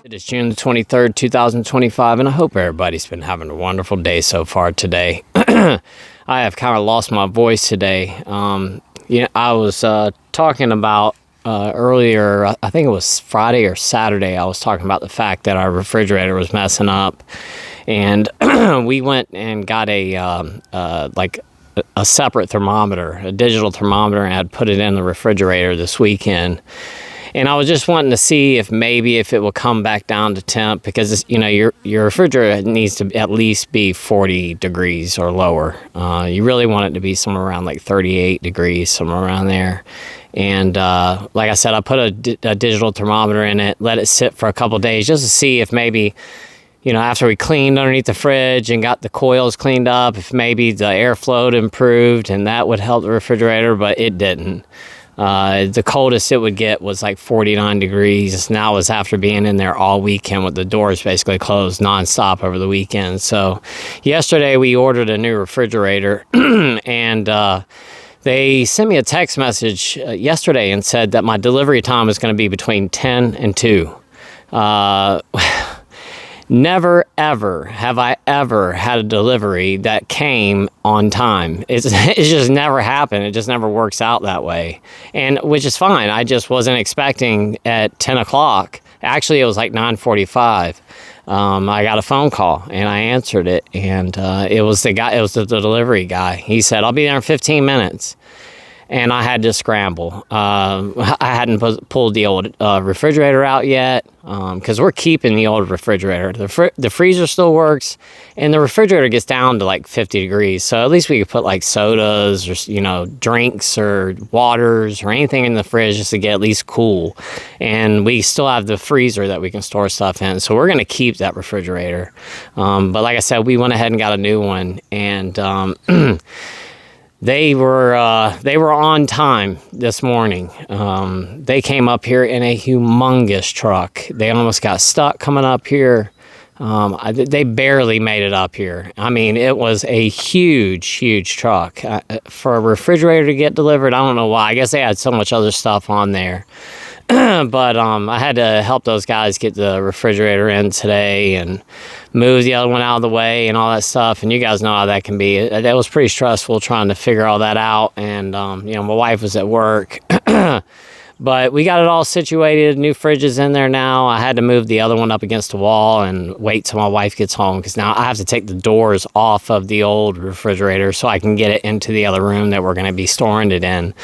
It is June the 23rd, 2025, and I hope everybody's been having a wonderful day so far today. I have kind of lost my voice today. I was talking about earlier, I think it was Friday or Saturday, I was talking about the fact that our refrigerator was messing up. And we went and got a separate thermometer, a digital thermometer, and had put it in the refrigerator this weekend. And I was just wanting to see if it will come back down to temp, because your refrigerator needs to at least be 40 degrees or lower. You really want it to be somewhere around like 38 degrees, somewhere around there. And like I said, I put a digital thermometer in it, let it sit for a couple of days just to see if maybe, after we cleaned underneath the fridge and got the coils cleaned up, if maybe the airflow improved and that would help the refrigerator, but it didn't. The coldest it would get was like 49 degrees. Now was after being in there all weekend with the doors basically closed nonstop over the weekend. So yesterday we ordered a new refrigerator and they sent me a text message yesterday and said that my delivery time is going to be between 10 and 2. Never, ever have I ever had a delivery that came on time. It's just never happened. It just never works out that way, and which is fine. I just wasn't expecting at 10 o'clock. Actually, it was like 9:45. I got a phone call, and I answered it, and it was the guy. It was the delivery guy. He said, "I'll be there in 15 minutes." And I had to scramble. I hadn't pulled the old refrigerator out yet, because we're keeping the old refrigerator. The freezer still works, and the refrigerator gets down to like 50 degrees. So at least we could put like sodas or drinks or waters or anything in the fridge just to get at least cool. And we still have the freezer that we can store stuff in. So we're gonna keep that refrigerator. But like I said, we went ahead and got a new one, and They were on time this morning. They came up here in a humongous truck. They almost got stuck coming up here. They barely made it up here. I mean, it was a huge, huge truck. For a refrigerator to get delivered, I don't know why. I guess they had so much other stuff on there. But I had to help those guys get the refrigerator in today and move the other one out of the way and all that stuff. And you guys know how that can be. That was pretty stressful trying to figure all that out. And, my wife was at work. But we got it all situated. New fridge is in there now. I had to move the other one up against the wall and wait till my wife gets home, because now I have to take the doors off of the old refrigerator so I can get it into the other room that we're going to be storing it in.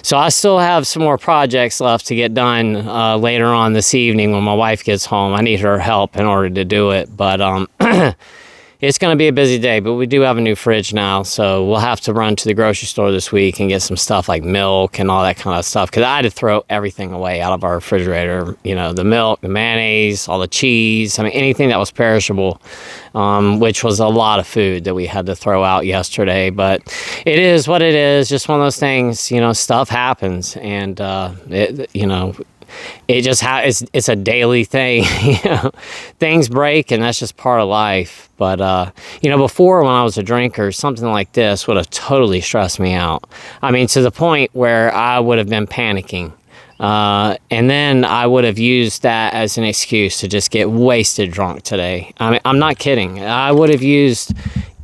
So I still have some more projects left to get done later on this evening when my wife gets home. I need her help in order to do it. But it's going to be a busy day, but we do have a new fridge now, so we'll have to run to the grocery store this week and get some stuff like milk and all that kind of stuff, because I had to throw everything away out of our refrigerator. The milk, the mayonnaise, all the cheese, anything that was perishable, which was a lot of food that we had to throw out yesterday. But it is what it is, just one of those things, stuff happens, and it just it's a daily thing. Things break, and that's just part of life. But before, when I was a drinker, something like this would have totally stressed me out. To the point where I would have been panicking, and then I would have used that as an excuse to just get wasted drunk today. I'm not kidding. I would have used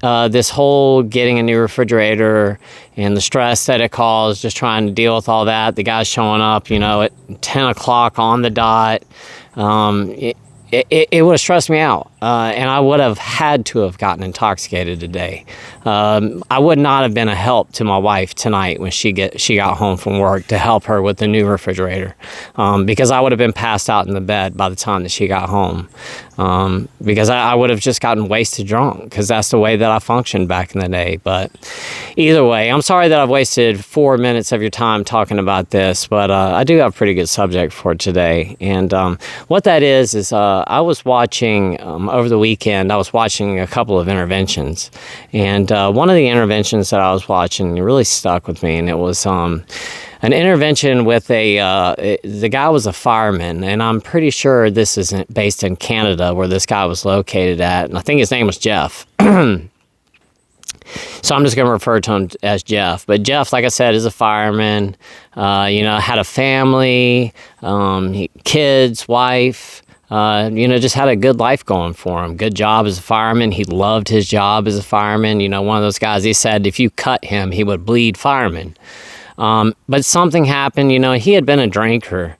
this whole getting a new refrigerator and the stress that it caused, just trying to deal with all that. The guys showing up, at 10 o'clock on the dot. It would have stressed me out, and I would have had to have gotten intoxicated today. I would not have been a help to my wife tonight when she got home from work to help her with the new refrigerator, because I would have been passed out in the bed by the time that she got home, because I would have just gotten wasted drunk, because that's the way that I functioned back in the day. But either way, I'm sorry that I've wasted 4 minutes of your time talking about this, but I do have a pretty good subject for today. And what that is I was watching over the weekend, I was watching a couple of interventions, and one of the interventions that I was watching really stuck with me, and it was an intervention with the guy was a fireman, and I'm pretty sure this is based in Canada, where this guy was located at, and I think his name was Jeff. So I'm just going to refer to him as Jeff. But Jeff, like I said, is a fireman, had a family, kids, wife, just had a good life going for him. Good job as a fireman. He loved his job as a fireman. One of those guys, he said if you cut him, he would bleed firemen. But something happened, he had been a drinker,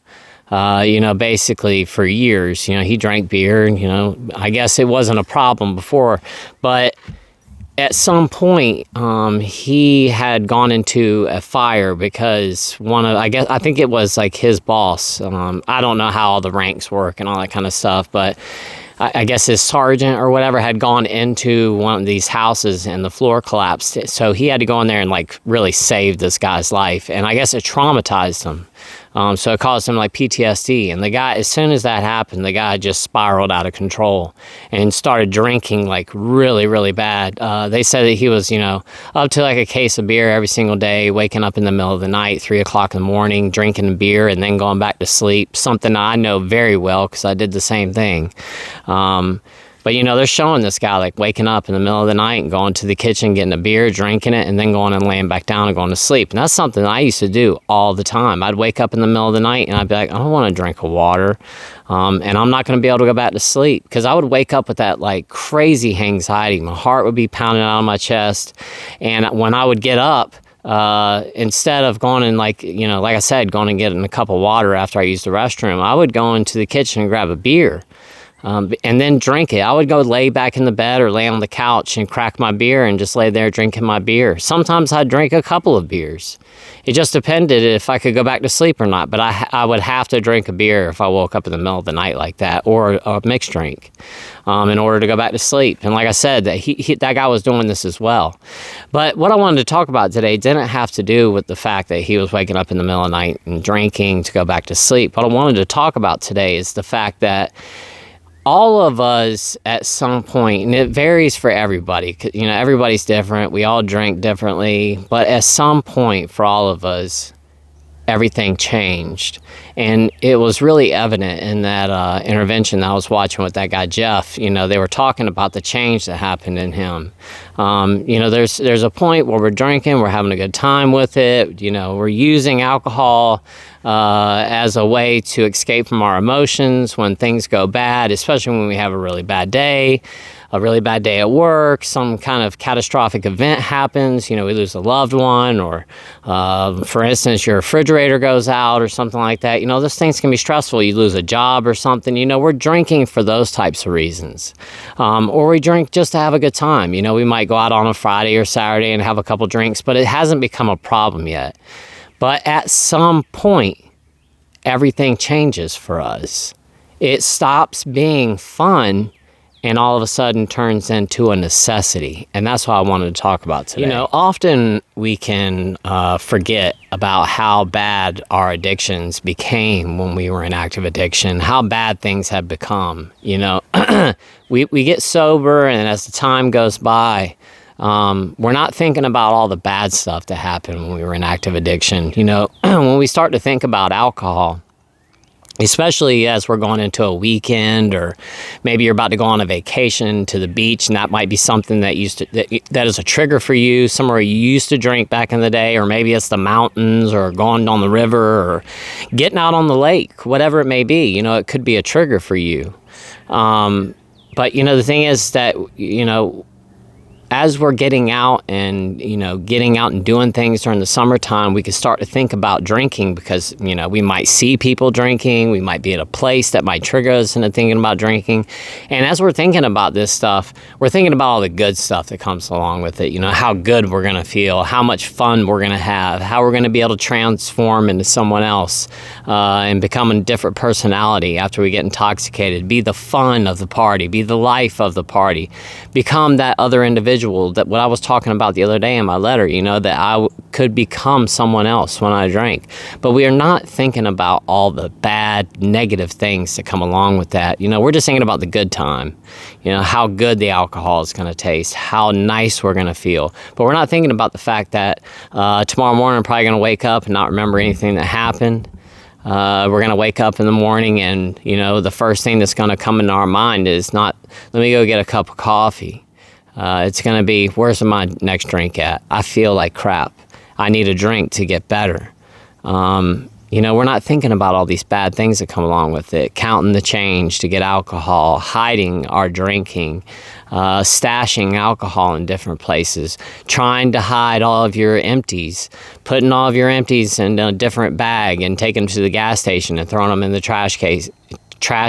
basically for years. He drank beer, and, I guess it wasn't a problem before. But at some point, he had gone into a fire because I think it was like his boss. I don't know how all the ranks work and all that kind of stuff, but I guess his sergeant or whatever had gone into one of these houses and the floor collapsed. So he had to go in there and like really save this guy's life. And I guess it traumatized him. So it caused him like PTSD. And the guy, as soon as that happened, the guy just spiraled out of control and started drinking like really, really bad. They said that he was, up to like a case of beer every single day, waking up in the middle of the night, 3 o'clock in the morning, drinking beer and then going back to sleep. Something I know very well because I did the same thing. But, they're showing this guy like waking up in the middle of the night and going to the kitchen, getting a beer, drinking it, and then going and laying back down and going to sleep. And that's something I used to do all the time. I'd wake up in the middle of the night and I'd be like, I don't want to drink a water. And I'm not going to be able to go back to sleep because I would wake up with that like crazy anxiety. My heart would be pounding out of my chest. And when I would get up, instead of going and like I said, going and getting a cup of water after I used the restroom, I would go into the kitchen and grab a beer. And then drink it. I would go lay back in the bed or lay on the couch and crack my beer and just lay there drinking my beer. Sometimes I'd drink a couple of beers. It just depended if I could go back to sleep or not. But I would have to drink a beer if I woke up in the middle of the night like that, or a mixed drink, in order to go back to sleep. And like I said, that guy was doing this as well. But what I wanted to talk about today didn't have to do with the fact that he was waking up in the middle of the night and drinking to go back to sleep. What I wanted to talk about today is the fact that all of us at some point, and it varies for everybody, everybody's different. We all drink differently. But at some point for all of us, everything changed. And it was really evident in that intervention that I was watching with that guy, Jeff. They were talking about the change that happened in him. There's a point where we're drinking, we're having a good time with it. We're using alcohol as a way to escape from our emotions when things go bad, especially when we have a really bad day at work, some kind of catastrophic event happens, we lose a loved one, or for instance, your refrigerator goes out or something like that. Those things can be stressful. You lose a job or something. We're drinking for those types of reasons. Or we drink just to have a good time. We might go out on a Friday or Saturday and have a couple drinks, but it hasn't become a problem yet. But at some point, everything changes for us. It stops being fun and all of a sudden turns into a necessity. And that's what I wanted to talk about today. Often we can forget about how bad our addictions became when we were in active addiction, how bad things have become. We get sober, and as the time goes by, we're not thinking about all the bad stuff that happened when we were in active addiction. When we start to think about alcohol, especially as we're going into a weekend, or maybe you're about to go on a vacation to the beach, and that might be something that is a trigger for you, somewhere you used to drink back in the day, or maybe it's the mountains, or going on the river, or getting out on the lake, whatever it may be. It could be a trigger for you. But the thing is that as we're getting out and doing things during the summertime, we can start to think about drinking because, we might see people drinking. We might be at a place that might trigger us into thinking about drinking. And as we're thinking about this stuff, we're thinking about all the good stuff that comes along with it. How good we're going to feel, how much fun we're going to have, how we're going to be able to transform into someone else and become a different personality after we get intoxicated, be the fun of the party, be the life of the party, become that other individual. That what I was talking about the other day in my letter, that I could become someone else when I drank. But we are not thinking about all the bad, negative things that come along with that. We're just thinking about the good time, how good the alcohol is going to taste, how nice we're going to feel. But we're not thinking about the fact that tomorrow morning I'm probably going to wake up and not remember anything that happened. We're going to wake up in the morning and, the first thing that's going to come into our mind is not, let me go get a cup of coffee. It's going to be, where's my next drink at? I feel like crap. I need a drink to get better. We're not thinking about all these bad things that come along with it. Counting the change to get alcohol, hiding our drinking, stashing alcohol in different places, trying to hide all of your empties, putting all of your empties in a different bag and taking them to the gas station and throwing them in the trash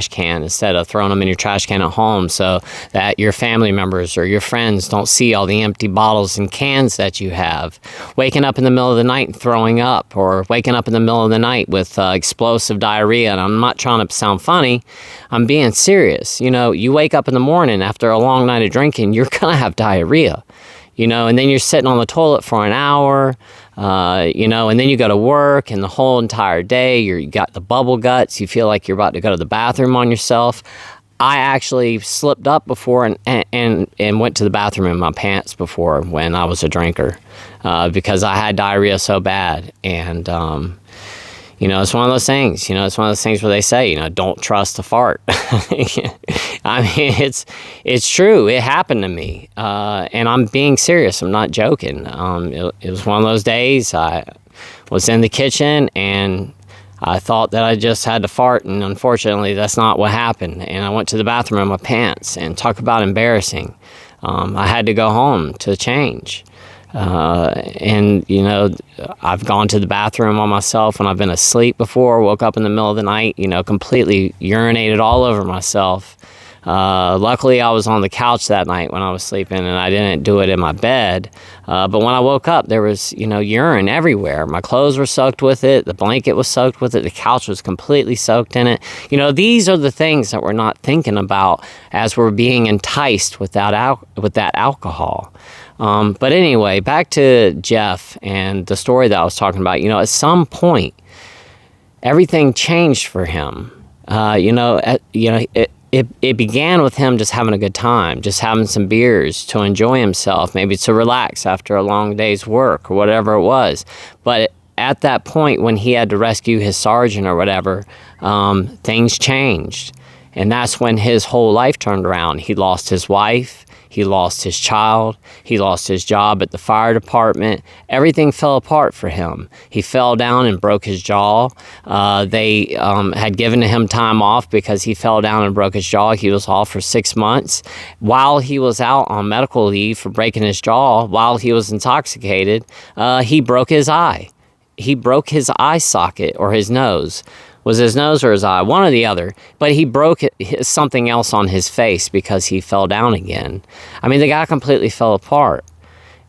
can instead of throwing them in your trash can at home, so that your family members or your friends don't see all the empty bottles and cans that you have. Waking up in the middle of the night and throwing up, or waking up in the middle of the night with explosive diarrhea. And I'm not trying to sound funny, I'm being serious. You wake up in the morning after a long night of drinking, you're gonna have diarrhea. And then you're sitting on the toilet for an hour, and then you go to work, and the whole entire day you got the bubble guts. You feel like you're about to go to the bathroom on yourself. I actually slipped up before and went to the bathroom in my pants before when I was a drinker, because I had diarrhea so bad. And it's one of those things. It's one of those things where they say, don't trust a fart. I mean, it's true. It happened to me, and I'm being serious. I'm not joking. It was one of those days. I was in the kitchen, and I thought that I just had to fart, and unfortunately, that's not what happened. And I went to the bathroom in my pants, and talk about embarrassing. I had to go home to change. I've gone to the bathroom on myself when I've been asleep before, woke up in the middle of the night, completely urinated all over myself. Luckily, I was on the couch that night when I was sleeping, and I didn't do it in my bed. But when I woke up, there was, urine everywhere. My clothes were soaked with it. The blanket was soaked with it. The couch was completely soaked in it. These are the things that we're not thinking about as we're being enticed with that alcohol. But anyway, back to Jeff and the story that I was talking about. At some point, everything changed for him. It began with him just having a good time, just having some beers to enjoy himself, maybe to relax after a long day's work or whatever it was. But at that point, when he had to rescue his sergeant or whatever, things changed. And that's when his whole life turned around. He lost his wife. He lost his child. He lost his job at the fire department. Everything fell apart for him. He fell down and broke his jaw. They had given him time off because he fell down and broke his jaw. He was off for 6 months. While he was out on medical leave for breaking his jaw, while he was intoxicated, he broke his eye. He broke his eye socket, or his nose. Was his nose or his eye? One or the other. But he broke something else on his face because he fell down again. I mean, the guy completely fell apart.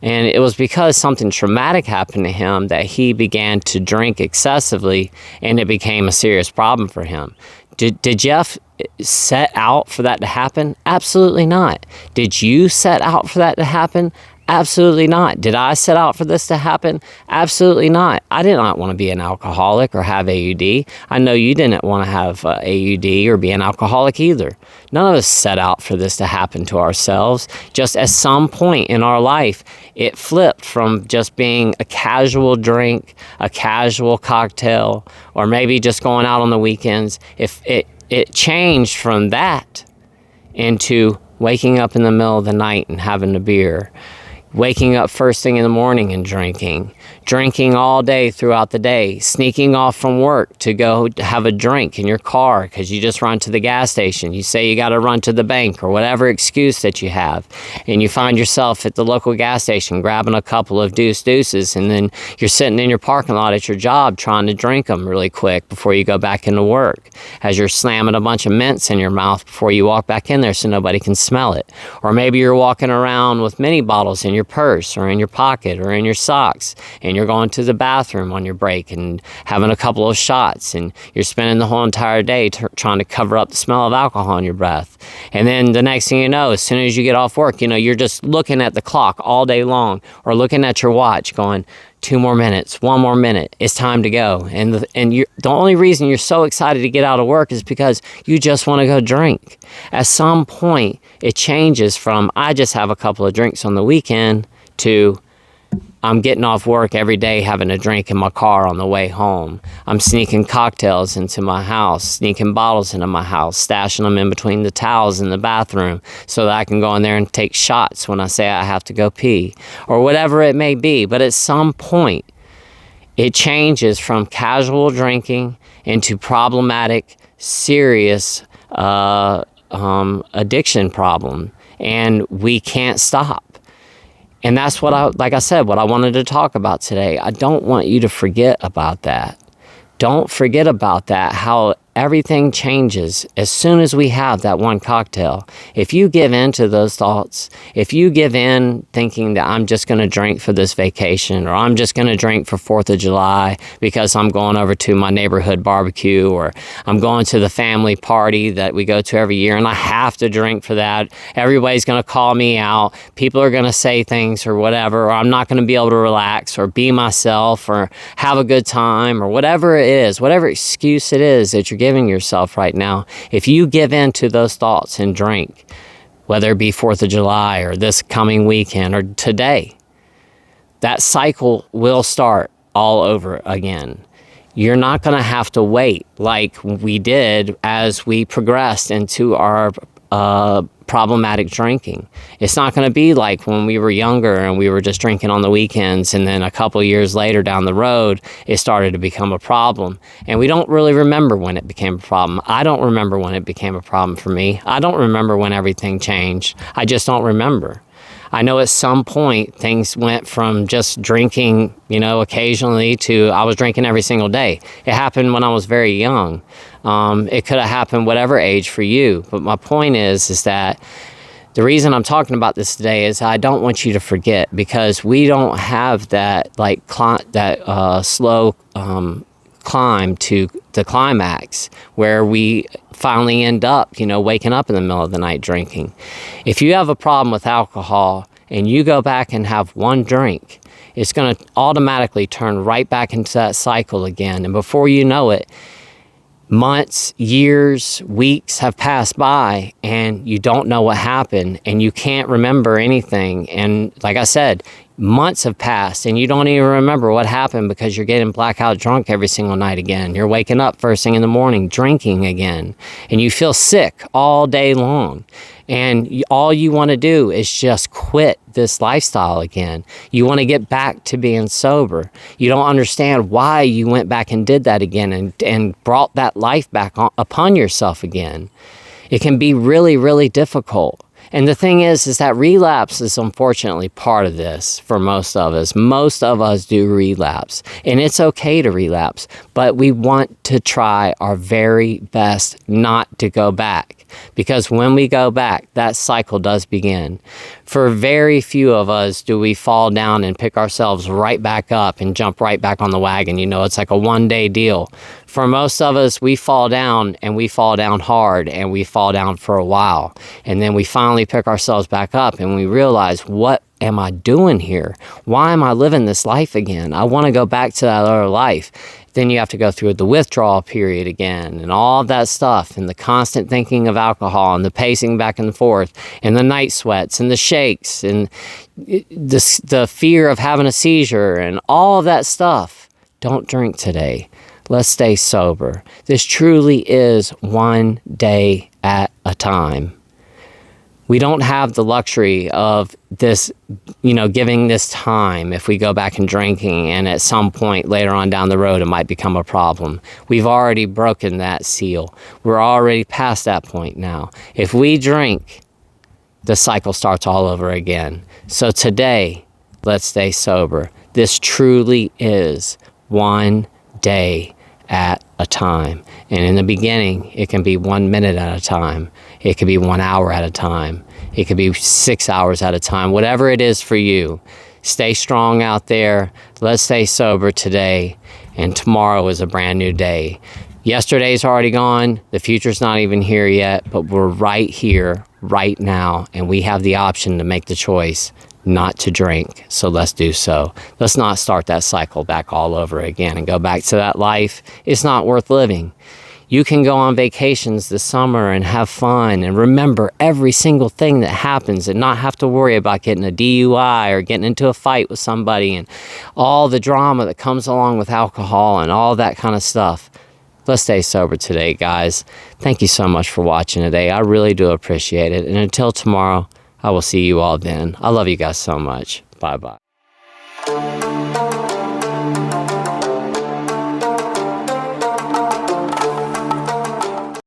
And it was because something traumatic happened to him that he began to drink excessively, and it became a serious problem for him. Did Jeff set out for that to happen? Absolutely not. Did you set out for that to happen? Absolutely not. Did I set out for this to happen? Absolutely not. I did not want to be an alcoholic or have AUD. I know you didn't want to have AUD or be an alcoholic either. None of us set out for this to happen to ourselves. Just at some point in our life, it flipped from just being a casual drink, a casual cocktail, or maybe just going out on the weekends. If it changed from that into waking up in the middle of the night and having a beer, waking up first thing in the morning and drinking all day throughout the day, sneaking off from work to go have a drink in your car because you just run to the gas station. You say you got to run to the bank or whatever excuse that you have, and you find yourself at the local gas station grabbing a couple of deuces, and then you're sitting in your parking lot at your job trying to drink them really quick before you go back into work, as you're slamming a bunch of mints in your mouth before you walk back in there so nobody can smell it. Or maybe you're walking around with mini bottles in your purse or in your pocket or in your socks, and you're going to the bathroom on your break and having a couple of shots, and you're spending the whole entire day trying to cover up the smell of alcohol in your breath. And then the next thing you know, as soon as you get off work, you're just looking at the clock all day long or looking at your watch going, 2 more minutes, 1 more minute, it's time to go. And the only reason you're so excited to get out of work is because you just want to go drink. At some point, it changes from, I just have a couple of drinks on the weekend, to I'm getting off work every day having a drink in my car on the way home. I'm sneaking cocktails into my house, sneaking bottles into my house, stashing them in between the towels in the bathroom so that I can go in there and take shots when I say I have to go pee, or whatever it may be. But at some point, it changes from casual drinking into problematic, serious addiction problem, and we can't stop. And that's what like I said, what I wanted to talk about today. I don't want you to forget about that. Don't forget about that, how everything changes as soon as we have that one cocktail. If you give in to those thoughts, if you give in thinking that I'm just going to drink for this vacation, or I'm just going to drink for 4th of July because I'm going over to my neighborhood barbecue, or I'm going to the family party that we go to every year and I have to drink for that. Everybody's going to call me out. People are going to say things or whatever, or I'm not going to be able to relax or be myself or have a good time, or whatever it is, whatever excuse it is that you're giving yourself right now. If you give in to those thoughts and drink, whether it be 4th of July or this coming weekend or today, that cycle will start all over again. You're not going to have to wait like we did as we progressed into our problematic drinking. It's not going to be like when we were younger and we were just drinking on the weekends, and then a couple of years later down the road, it started to become a problem. And we don't really remember when it became a problem. I don't remember when it became a problem for me. I don't remember when everything changed. I just don't remember. I know at some point things went from just drinking, occasionally to I was drinking every single day. It happened when I was very young. It could have happened whatever age for you. But my point is that the reason I'm talking about this today is I don't want you to forget, because we don't have that slow climb to the climax where we finally end up, waking up in the middle of the night drinking. If you have a problem with alcohol and you go back and have one drink, it's going to automatically turn right back into that cycle again. And before you know it, months, years, weeks have passed by and you don't know what happened and you can't remember anything. And like I said, months have passed and you don't even remember what happened because you're getting blackout drunk every single night again. You're waking up first thing in the morning drinking again, and you feel sick all day long. And all you want to do is just quit this lifestyle again. You want to get back to being sober. You don't understand why you went back and did that again and brought that life back upon yourself again. It can be really, really difficult. And the thing is that relapse is unfortunately part of this for most of us. Most of us do relapse, and it's okay to relapse, but we want to try our very best not to go back, because when we go back, that cycle does begin. For very few of us do we fall down and pick ourselves right back up and jump right back on the wagon. It's like a one-day deal. For most of us, we fall down, and we fall down hard, and we fall down for a while. And then we finally pick ourselves back up, and we realize, what am I doing here? Why am I living this life again? I want to go back to that other life. Then you have to go through the withdrawal period again, and all of that stuff, and the constant thinking of alcohol, and the pacing back and forth, and the night sweats, and the shakes, and the fear of having a seizure, and all of that stuff. Don't drink today. Let's stay sober. This truly is one day at a time. We don't have the luxury of this, giving this time if we go back and drinking, and at some point later on down the road, it might become a problem. We've already broken that seal. We're already past that point now. If we drink, the cycle starts all over again. So today, let's stay sober. This truly is one day at a time. And in the beginning, it can be 1 minute at a time. It could be 1 hour at a time. It could be 6 hours at a time. Whatever it is for you, stay strong out there. Let's stay sober today. And tomorrow is a brand new day. Yesterday's already gone. The future's not even here yet, but we're right here, right now. And we have the option to make the choice not to drink. So let's do so. Let's not start that cycle back all over again and go back to that life. It's not worth living. You can go on vacations this summer and have fun and remember every single thing that happens and not have to worry about getting a DUI or getting into a fight with somebody and all the drama that comes along with alcohol and all that kind of stuff. Let's stay sober today, guys. Thank you so much for watching today. I really do appreciate it. And until tomorrow, I will see you all then. I love you guys so much. Bye-bye.